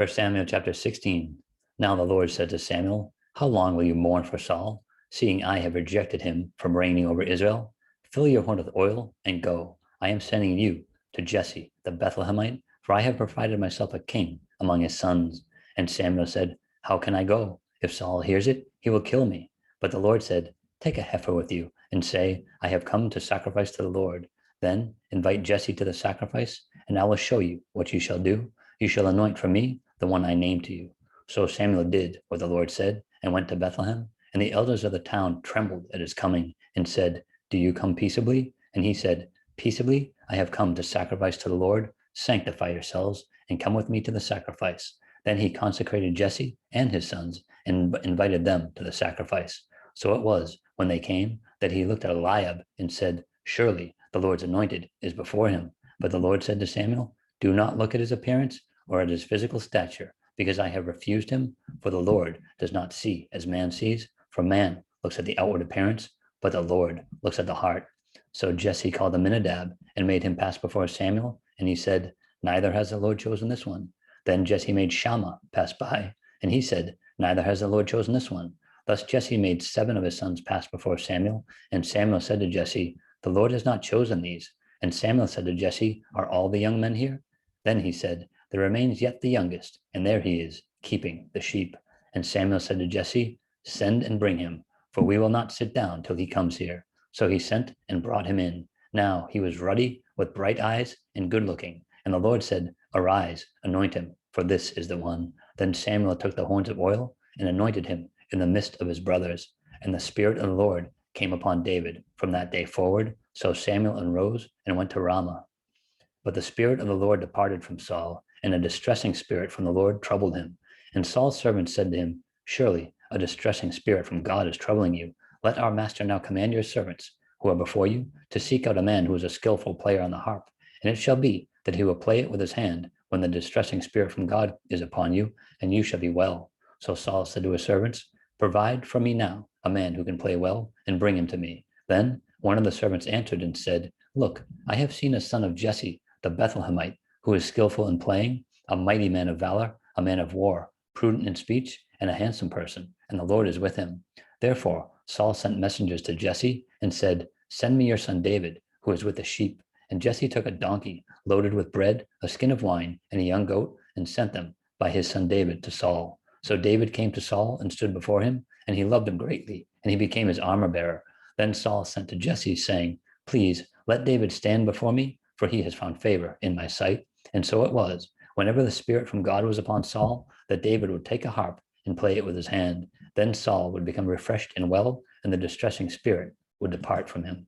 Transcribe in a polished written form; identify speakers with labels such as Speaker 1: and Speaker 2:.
Speaker 1: 1 Samuel chapter 16. Now the Lord said to Samuel, how long will you mourn for Saul, seeing I have rejected him from reigning over Israel? Fill your horn with oil and go. I am sending you to Jesse the Bethlehemite, for I have provided myself a king among his sons. And Samuel said, how can I go? If Saul hears it, he will kill me. But the Lord said, take a heifer with you and say, I have come to sacrifice to the Lord. Then invite Jesse to the sacrifice, and I will show you what you shall do. You shall anoint for me the one I name to you. So Samuel did what the Lord said and went to Bethlehem. And the elders of the town trembled at his coming and said, do you come peaceably? And he said, peaceably, I have come to sacrifice to the Lord. Sanctify yourselves and come with me to the sacrifice. Then he consecrated Jesse and his sons and invited them to the sacrifice. So it was, when they came, that he looked at Eliab and said, surely the Lord's anointed is before him. But the Lord said to Samuel, do not look at his appearance or at his physical stature, because I have refused him. For the Lord does not see as man sees, for man looks at the outward appearance, but the Lord looks at the heart. So Jesse called Aminadab and made him pass before Samuel, and he said, neither has the Lord chosen this one. Then Jesse made Shammah pass by, and he said, neither has the Lord chosen this one. Thus Jesse made 7 of his sons pass before Samuel, and Samuel said to Jesse, the Lord has not chosen these. And Samuel said to Jesse, are all the young men here? Then he said, there remains yet the youngest, and there he is, keeping the sheep. And Samuel said to Jesse, send and bring him, for we will not sit down till he comes here. So he sent and brought him in. Now he was ruddy, with bright eyes, and good looking. And the Lord said, arise, anoint him, for this is the one. Then Samuel took the horns of oil and anointed him in the midst of his brothers. And the Spirit of the Lord came upon David from that day forward. So Samuel arose and went to Ramah. But the Spirit of the Lord departed from Saul, and a distressing spirit from the Lord troubled him. And Saul's servants said to him, surely a distressing spirit from God is troubling you. Let our master now command your servants, who are before you, to seek out a man who is a skillful player on the harp. And it shall be that he will play it with his hand when the distressing spirit from God is upon you, and you shall be well. So Saul said to his servants, provide for me now a man who can play well, and bring him to me. Then one of the servants answered and said, look, I have seen a son of Jesse, the Bethlehemite, who is skillful in playing, a mighty man of valor, a man of war, prudent in speech, and a handsome person, and the Lord is with him. Therefore Saul sent messengers to Jesse and said, send me your son David, who is with the sheep. And Jesse took a donkey loaded with bread, a skin of wine, and a young goat, and sent them by his son David to Saul. So David came to Saul and stood before him, and he loved him greatly, and he became his armor bearer. Then Saul sent to Jesse, saying, please let David stand before me, for he has found favor in my sight. And so it was, whenever the Spirit from God was upon Saul, that David would take a harp and play it with his hand. Then Saul would become refreshed and well, and the distressing spirit would depart from him.